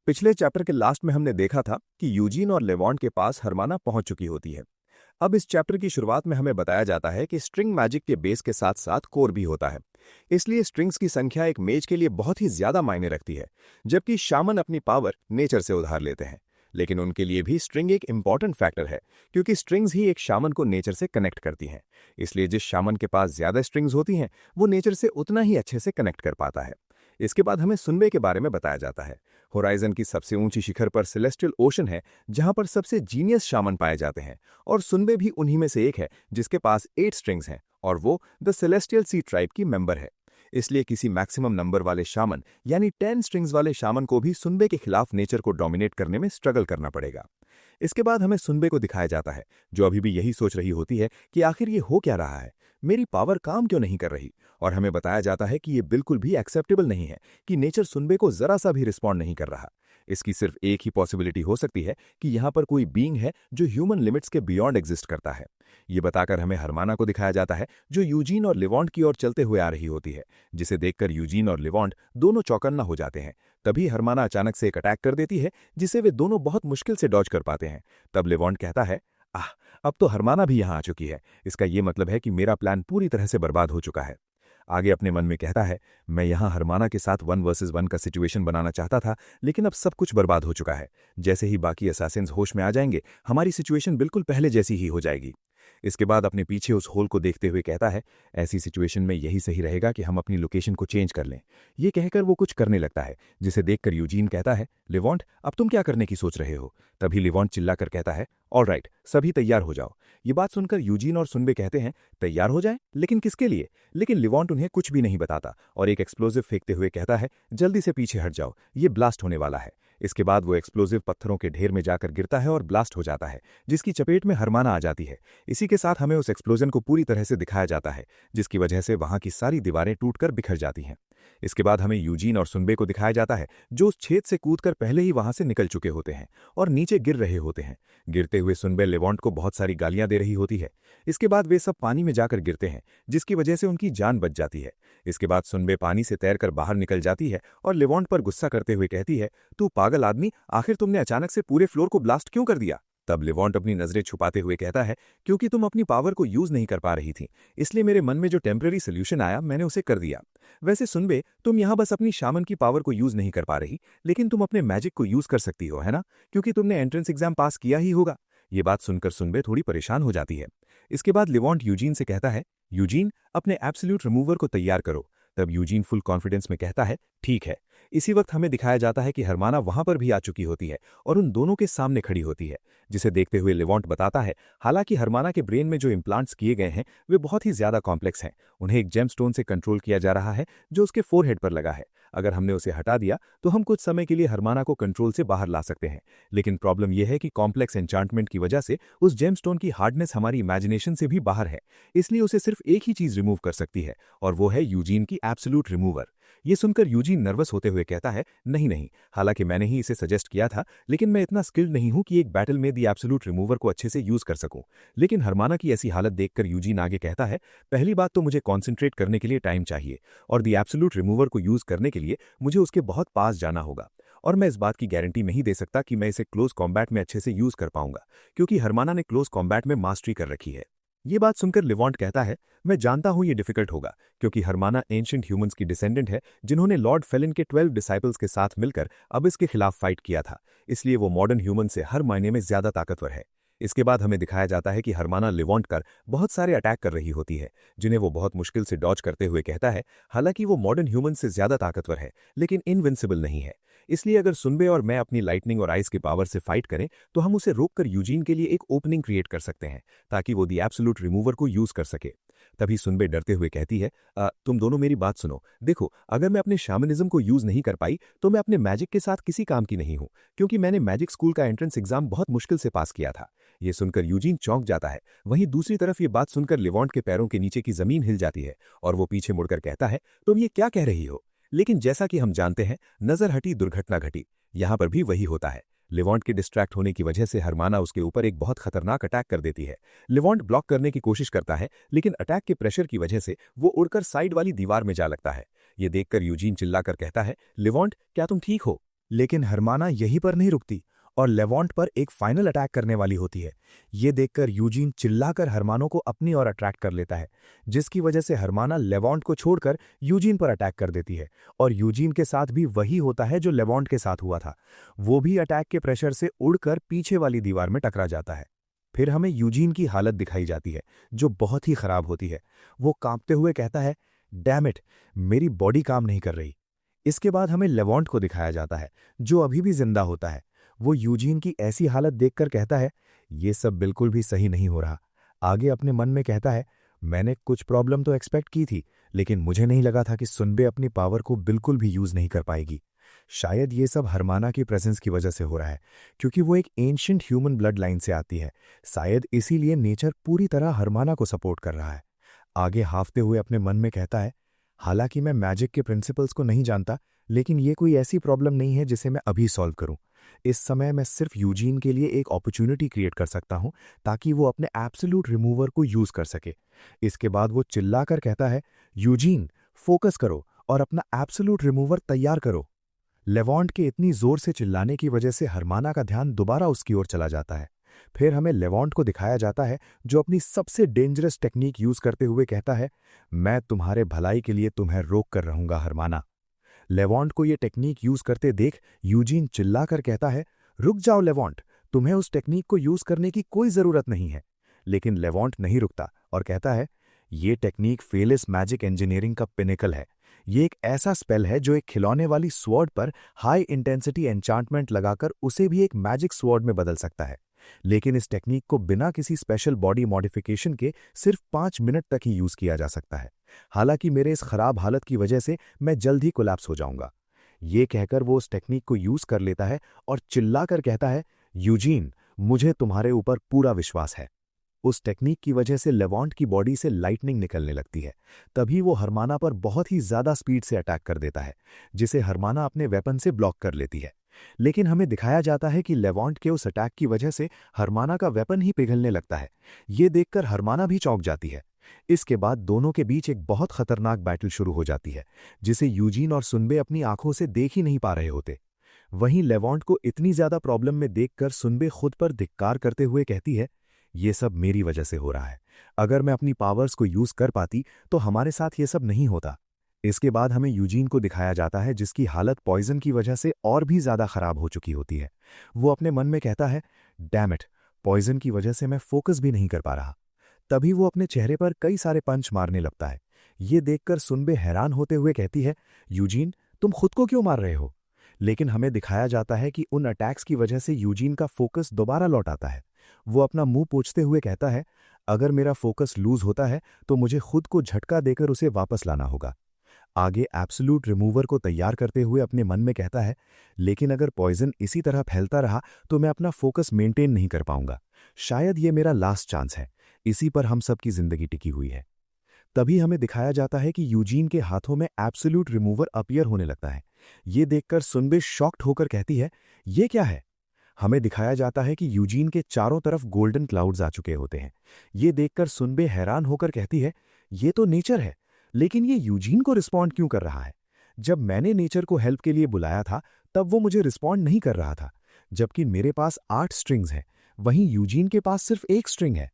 पिछले चैप्टर के लास्ट में हमने देखा था कि यूजीन और लेवॉन्ट के पास हरमाना पहुंच चुकी होती है। अब इस चैप्टर की शुरुआत में हमें बताया जाता है कि स्ट्रिंग मैजिक के बेस के साथ साथ कोर भी होता है। इसलिए स्ट्रिंग्स की संख्या एक मेज के लिए बहुत ही ज्यादा मायने रखती है, जबकि शामन अपनी पावर नेचर से उधार लेते हैं। लेकिन उनके लिए भी स्ट्रिंग एक इंपॉर्टेंट फैक्टर है, क्योंकि स्ट्रिंग्स ही एक शामन को नेचर से कनेक्ट करती हैं। इसलिए जिस शामन के पास ज्यादा स्ट्रिंग्स होती हैं, वो नेचर से उतना ही अच्छे से कनेक्ट कर पाता है। इसके बाद हमें सुनबे के बारे में बताया जाता है। होराइजन की सबसे ऊंची शिखर पर सेलेस्टियल ओशन है, जहां पर सबसे जीनियस शामन पाए जाते हैं, और सुनबे भी उन्हीं में से एक है जिसके पास 8 स्ट्रिंग्स हैं, और वो द सेलेस्टियल सी ट्राइब की मेंबर है। इसलिए किसी मैक्सिमम नंबर वाले शामन यानी 10 स्ट्रिंग्स वाले शामन को भी सुनबे के खिलाफ नेचर को डोमिनेट करने में स्ट्रगल करना पड़ेगा। इसके बाद हमें सुनबे को दिखाया जाता है, जो अभी भी यही सोच रही होती है कि आखिर ये हो क्या रहा है, मेरी पावर काम क्यों नहीं कर रही। और हमें बताया जाता है कि ये बिल्कुल भी एक्सेप्टेबल नहीं है कि नेचर सुनबे को जरा सा भी रिस्पॉन्ड नहीं कर रहा। इसकी सिर्फ एक ही पॉसिबिलिटी हो सकती है कि यहाँ पर कोई बीइंग है जो ह्यूमन लिमिट्स के बियॉन्ड एग्जिस्ट करता है। ये बताकर हमें हरमाना को दिखाया जाता है, जो यूजीन और लिवॉन्ट की ओर चलते हुए आ रही होती है, जिसे देखकर यूजीन और लिवॉन्ट दोनों चौकन्ना हो जाते हैं। तभी हरमाना अचानक से एक अटैक कर देती है, जिसे वे दोनों बहुत मुश्किल से डॉज कर पाते हैं। तब लिवॉन्ट कहता है, आह, अब तो हरमाना भी यहाँ आ चुकी है। इसका ये मतलब है कि मेरा प्लान पूरी तरह से बर्बाद हो चुका है। आगे अपने मन में कहता है, मैं यहाँ हरमाना के साथ 1 वर्सेस 1 का सिचुएशन बनाना चाहता था, लेकिन अब सब कुछ बर्बाद हो चुका है। जैसे ही बाकी असैसिन्स होश में आ जाएंगे, हमारी सिचुएशन बिल्कुल पहले जैसी ही हो जाएगी। इसके बाद अपने पीछे उस होल को देखते हुए कहता है, ऐसी सिचुएशन में यही सही रहेगा कि हम अपनी लोकेशन को चेंज कर लें। ये कहकर वो कुछ करने लगता है, जिसे देखकर यूजीन कहता है, लिवॉन्ट, अब तुम क्या करने की सोच रहे हो। तभी लिवॉन्ट चिल्लाकर कहता है, ऑलराइट, सभी तैयार हो जाओ। ये बात सुनकर यूजीन और सुनबे कहते हैं, तैयार हो जाए, लेकिन किसके लिए। लेकिन लिवॉन्ट उन्हें कुछ भी नहीं बताता और एक एक्सप्लोजिव फेंकते हुए कहता है, जल्दी से पीछे हट जाओ, ये ब्लास्ट होने वाला है। इसके बाद वो एक्सप्लोजिव पत्थरों के ढेर में जाकर गिरता है और ब्लास्ट हो जाता है, जिसकी चपेट में हरमाना आ जाती है। इसी के साथ हमें उस एक्सप्लोजन को पूरी तरह से दिखाया जाता है, जिसकी वजह से वहां की सारी दीवारें टूटकर बिखर जाती हैं। इसके बाद हमें यूजीन और सुनबे को दिखाया जाता है, जो उस छेद से कूदकर पहले ही वहां से निकल चुके होते हैं और नीचे गिर रहे होते हैं। गिरते हुए सुनबे लिवॉन्ट को बहुत सारी गालियां दे रही होती है। इसके बाद वे सब पानी में जाकर गिरते हैं, जिसकी वजह से उनकी जान बच जाती है। इसके बाद सुनबे पानी से तैरकर बाहर निकल जाती है और लिवॉन्ट पर गुस्सा करते हुए कहती है, तू पागल आदमी, आखिर तुमने अचानक से पूरे फ्लोर को ब्लास्ट क्यों कर दिया। तब लिवॉन्ट अपनी नजरें छुपाते हुए कहता है, क्योंकि तुम अपनी पावर को यूज नहीं कर पा रही थी, इसलिए मेरे मन में जो टेम्पररी सोल्यूशन आया मैंने उसे कर दिया। वैसे सुनबे, तुम यहाँ बस अपनी शामन की पावर को यूज नहीं कर पा रही, लेकिन तुम अपने मैजिक को यूज कर सकती हो, है ना, क्योंकि तुमने एंट्रेंस एग्जाम पास किया ही होगा। ये बात सुनकर सुनबे थोड़ी परेशान हो जाती है। इसके बाद लिवॉन्ट यूजीन से कहता है, यूजीन, अपने एब्सोल्यूट रिमूवर को तैयार करो। तब यूजीन फुल कॉन्फिडेंस में कहता है, ठीक है। इसी वक्त हमें दिखाया जाता है कि हरमाना वहां पर भी आ चुकी होती है और उन दोनों के सामने खड़ी होती है, जिसे देखते हुए लिवॉन्ट बताता है, हालांकि हरमाना के ब्रेन में जो इम्प्लांट्स किए गए हैं वे बहुत ही ज्यादा कॉम्प्लेक्स हैं। उन्हें एक जेमस्टोन से कंट्रोल किया जा रहा है, जो उसके फोरहेड पर लगा है। अगर हमने उसे हटा दिया तो हम कुछ समय के लिए हरमाना को कंट्रोल से बाहर ला सकते हैं। लेकिन प्रॉब्लम यह है कि कॉम्प्लेक्स एन्चांटमेंट की वजह से उस जेमस्टोन की हार्डनेस हमारी इमेजिनेशन से भी बाहर है। इसलिए उसे सिर्फ एक ही चीज रिमूव कर सकती है, और वो है यूजीन की एब्सोल्यूट रिमूवर। ये सुनकर यूजीन नर्वस होते हुए कहता है, नहीं नहीं, हालांकि मैंने ही इसे सजेस्ट किया था, लेकिन मैं इतना स्किल्ड नहीं हूं कि एक बैटल में दी एब्सोल्यूट रिमूवर को अच्छे से यूज कर सकूं। लेकिन हरमाना की ऐसी हालत देखकर यूजीन आगे कहता है, पहली बात तो मुझे कॉन्सेंट्रेट करने के लिए टाइम चाहिए, और दी एब्सोल्यूट रिमूवर को यूज करने के लिए मुझे उसके बहुत पास जाना होगा। और मैं इस बात की गारंटी नहीं दे सकता कि मैं इसे क्लोज कॉम्बैट में अच्छे से यूज कर पाऊंगा, क्योंकि हरमाना ने क्लोज कॉम्बैट में मास्टरी कर रखी है। ये बात सुनकर लिवॉन्ट कहता है, मैं जानता हूं ये डिफिकल्ट होगा, क्योंकि हरमाना एंशिएंट ह्यूमंस की डिसेंडेंट है, जिन्होंने लॉर्ड फेलिन के 12 डिसाइपल्स के साथ मिलकर अबिस के खिलाफ फाइट किया था। इसलिए वो मॉडर्न ह्यूमन से हर मायने में ज्यादा ताकतवर है। इसके बाद हमें दिखाया जाता है कि हरमाना लिवॉन्ट कर बहुत सारे अटैक कर रही होती है, जिन्हें वो बहुत मुश्किल से डॉज करते हुए कहता है, हालांकि वो मॉडर्न ह्यूमन से ज्यादा ताकतवर है, लेकिन इनविंसिबल नहीं है। इसलिए अगर सुनबे और मैं अपनी लाइटनिंग और आइस की पावर से फाइट करें तो हम उसे रोककर यूजीन के लिए एक ओपनिंग क्रिएट कर सकते हैं, ताकि वो दी एब्सोल्यूट रिमूवर को यूज कर सके। तभी सुनबे डरते हुए कहती है, तुम दोनों मेरी बात सुनो, देखो, अगर मैं अपने शामनिज्म को यूज नहीं कर पाई तो मैं अपने मैजिक के साथ किसी काम की नहीं हूं, क्योंकि मैंने मैजिक स्कूल का एंट्रेंस एग्जाम बहुत मुश्किल से पास किया था। ये सुनकर यूजीन चौंक जाता है। वहीं दूसरी तरफ ये बात सुनकर लिवॉन्ट के पैरों के नीचे की जमीन हिल जाती है और वो पीछे मुड़कर कहता है, तुम ये क्या कह रही हो। लेकिन जैसा कि हम जानते हैं, नजर हटी दुर्घटना घटी। यहां पर भी वही होता है। लिवॉन्ट के डिस्ट्रैक्ट होने की वजह से हरमाना उसके ऊपर एक बहुत खतरनाक अटैक कर देती है। लिवॉन्ट ब्लॉक करने की कोशिश करता है, लेकिन अटैक के प्रेशर की वजह से वो उड़कर साइड वाली दीवार में जा लगता है। ये देखकर यूजीन चिल्लाकर कहता है, लिवॉन्ट, क्या तुम ठीक हो। लेकिन हरमाना यहीं पर नहीं रुकती और लेवॉन्ट पर एक फाइनल अटैक करने वाली होती है। ये देखकर यूजीन चिल्लाकर हरमाना को अपनी ओर अट्रैक्ट कर लेता है, जिसकी वजह से हरमाना लेवॉन्ट को छोड़कर यूजीन पर अटैक कर देती है और यूजीन के साथ भी वही होता है जो लेवॉन्ट के साथ हुआ था। वो भी अटैक के प्रेशर से उड़कर पीछे वाली दीवार में टकरा जाता है। फिर हमें यूजीन की हालत दिखाई जाती है, जो बहुत ही खराब होती है। वो कांपते हुए कहता है, डैम इट, मेरी बॉडी काम नहीं कर रही। इसके बाद हमें लेवॉन्ट को दिखाया जाता है, जो अभी भी जिंदा होता है। वो यूजीन की ऐसी हालत देखकर कहता है, ये सब बिल्कुल भी सही नहीं हो रहा। आगे अपने मन में कहता है, मैंने कुछ प्रॉब्लम तो एक्सपेक्ट की थी, लेकिन मुझे नहीं लगा था कि सुनबे अपनी पावर को बिल्कुल भी यूज नहीं कर पाएगी। शायद ये सब हरमाना की प्रेजेंस की वजह से हो रहा है, क्योंकि वो एक एंशिएंट ह्यूमन ब्लड लाइन से आती है। शायद इसीलिए नेचर पूरी तरह हरमाना को सपोर्ट कर रहा है। आगे हाफते हुए अपने मन में कहता है, हालांकि मैं मैजिक के प्रिंसिपल्स को नहीं जानता, लेकिन ये कोई ऐसी प्रॉब्लम नहीं है जिसे मैं अभी सॉल्व करूं। इस समय मैं सिर्फ यूजीन के लिए एक अपॉर्चुनिटी क्रिएट कर सकता हूं, ताकि वो अपने एब्सोल्यूट रिमूवर को यूज कर सके। इसके बाद वो चिल्लाकर कहता है, यूजीन, फोकस करो और अपना एब्सोल्यूट रिमूवर तैयार करो। लेवॉन्ट के इतनी जोर से चिल्लाने की वजह से हरमाना का ध्यान दोबारा उसकी ओर चला जाता है। फिर हमें लेवॉन्ट को दिखाया जाता है, जो अपनी सबसे डेंजरस टेक्निक यूज करते हुए कहता है, मैं तुम्हारे भलाई के लिए तुम्हें रोक कर रहूंगा हरमाना। लेवॉन्ट को ये टेक्निक यूज करते देख यूजीन चिल्लाकर कहता है, रुक जाओ लेवॉन्ट, तुम्हें उस टेक्निक को यूज करने की कोई जरूरत नहीं है। लेकिन लेवॉन्ट नहीं रुकता और कहता है, ये टेक्निक फेलिस मैजिक इंजीनियरिंग का पिनेकल है। ये एक ऐसा स्पेल है जो एक खिलौने वाली स्वॉर्ड पर हाई इंटेंसिटी एन्चांटमेंट लगाकर उसे भी एक मैजिक स्वॉर्ड में बदल सकता है। लेकिन इस टेक्निक को बिना किसी स्पेशल बॉडी मॉडिफिकेशन के सिर्फ 5 मिनट तक ही यूज किया जा सकता है। हालांकि मेरे इस खराब हालत की वजह से मैं जल्द ही कोलैप्स हो जाऊंगा। ये कहकर वो उस टेक्निक को यूज कर लेता है और चिल्लाकर कहता है, यूजीन, मुझे तुम्हारे ऊपर पूरा विश्वास है। उस टेक्निक की वजह से लेवॉन्ट की बॉडी से लाइटनिंग निकलने लगती है। तभी वो हरमाना पर बहुत ही ज्यादा स्पीड से अटैक कर देता है, जिसे हरमाना अपने वेपन से ब्लॉक कर लेती है। लेकिन हमें दिखाया जाता है कि लेवॉन्ट के उस अटैक की वजह से हरमाना का वेपन ही पिघलने लगता है। ये देखकर हरमाना भी चौंक जाती है। इसके बाद दोनों के बीच एक बहुत खतरनाक बैटल शुरू हो जाती है, जिसे यूजीन और सुनबे अपनी आंखों से देख ही नहीं पा रहे होते। वहीं लेवॉन्ट को इतनी ज्यादा प्रॉब्लम में देखकर सुनबे खुद पर धिक्कार करते हुए कहती है, ये सब मेरी वजह से हो रहा है। अगर मैं अपनी पावर्स को यूज कर पाती तो हमारे साथ ये सब नहीं होता। इसके बाद हमें यूजीन को दिखाया जाता है, जिसकी हालत पॉइजन की वजह से और भी ज्यादा खराब हो चुकी होती है। वो अपने मन में कहता है, डैम इट, पॉइजन की वजह से मैं फोकस भी नहीं कर पा रहा। तभी वो अपने चेहरे पर कई सारे पंच मारने लगता है। ये देखकर सुनबे हैरान होते हुए कहती है, यूजीन, तुम खुद को क्यों मार रहे हो? लेकिन हमें दिखाया जाता है कि उन अटैक्स की वजह से यूजीन का फोकस दोबारा लौट आता है। वो अपना मुंह पोंछते हुए कहता है, अगर मेरा फोकस लूज होता है तो मुझे खुद को झटका देकर उसे वापस लाना होगा। आगे एब्सोल्यूट रिमूवर को तैयार करते हुए अपने मन में कहता है, लेकिन अगर पॉइजन इसी तरह फैलता रहा तो मैं अपना फोकस मेंटेन नहीं कर पाऊंगा। शायद ये मेरा लास्ट चांस है। इसी पर हम सबकी जिंदगी टिकी हुई है। तभी हमें दिखाया जाता है कि यूजीन के हाथों में एब्सोल्यूट रिमूवर अपीयर होने लगता है। ये देखकर सुनबे शॉक्ड होकर कहती है, ये क्या है? हमें दिखाया जाता है कि यूजीन के चारों तरफ गोल्डन क्लाउड्स आ चुके होते हैं। ये देखकर सुनबे हैरान होकर कहती है, ये तो नेचर है, लेकिन ये यूजीन को रिस्पॉन्ड क्यों कर रहा है? जब मैंने नेचर को हेल्प के लिए बुलाया था तब वो मुझे रिस्पॉन्ड नहीं कर रहा था, जबकि मेरे पास 8 स्ट्रिंग्स हैं, वहीं यूजीन के पास सिर्फ 1 स्ट्रिंग है।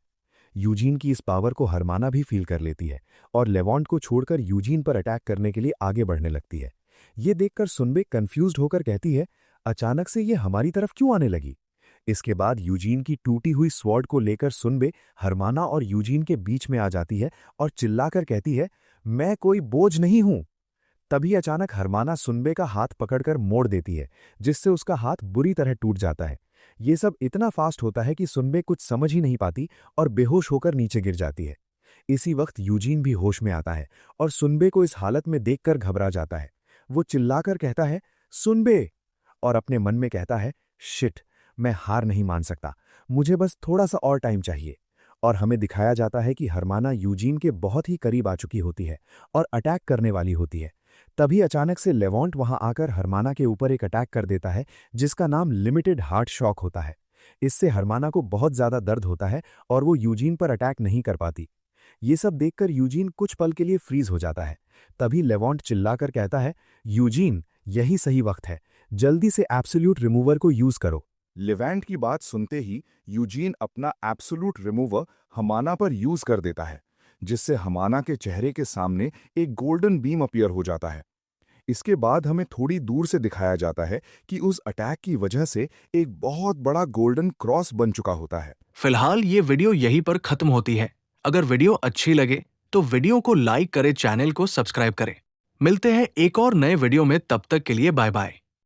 यूजीन की इस पावर को हरमाना भी फील कर लेती है और लेवॉन्ट को छोड़कर यूजीन पर अटैक करने के लिए आगे बढ़ने लगती है। ये देखकर सुनबे कंफ्यूज्ड होकर कहती है, अचानक से ये हमारी तरफ क्यों आने लगी? इसके बाद यूजीन की टूटी हुई स्वॉर्ड को लेकर सुनबे हरमाना और यूजीन के बीच में आ जाती है और चिल्लाकर कहती है, मैं कोई बोझ नहीं हूं। तभी अचानक हरमाना सुनबे का हाथ पकड़कर मोड़ देती है, जिससे उसका हाथ बुरी तरह टूट जाता है। ये सब इतना फास्ट होता है कि सुनबे कुछ समझ ही नहीं पाती और बेहोश होकर नीचे गिर जाती है। इसी वक्त यूजीन भी होश में आता है और सुनबे को इस हालत में देखकर घबरा जाता है। वो चिल्लाकर कहता है, सुनबे, और अपने मन में कहता है, शिट, मैं हार नहीं मान सकता, मुझे बस थोड़ा सा और टाइम चाहिए। और हमें दिखाया जाता है कि हरमाना यूजीन के बहुत ही करीब आ चुकी होती है और अटैक करने वाली होती है। तभी अचानक से लेवॉन्ट वहां आकर हरमाना के ऊपर एक अटैक कर देता है, जिसका नाम लिमिटेड हार्ट शॉक होता है। इससे हरमाना को बहुत ज्यादा दर्द होता है और वो यूजीन पर अटैक नहीं कर पाती। ये सब देखकर यूजीन कुछ पल के लिए फ्रीज हो जाता है। तभी लेवॉन्ट चिल्लाकर कहता है, यूजीन, यही सही वक्त है। जल्दी से एब्सोल्यूट रिमूवर को यूज करो। लेवेंट की बात सुनते ही यूजीन अपना एब्सोल्यूट रिमूवर हमाना पर यूज कर देता है, जिससे हमाना के चेहरे के सामने एक गोल्डन बीम अपीयर हो जाता है। इसके बाद हमें थोड़ी दूर से दिखाया जाता है कि उस अटैक की वजह से एक बहुत बड़ा गोल्डन क्रॉस बन चुका होता है। फिलहाल ये वीडियो यहीं पर खत्म होती है। अगर वीडियो अच्छी लगे तो वीडियो को लाइक करें, चैनल को सब्सक्राइब करें। मिलते हैं एक और नए वीडियो में, तब तक के लिए बाय बाय।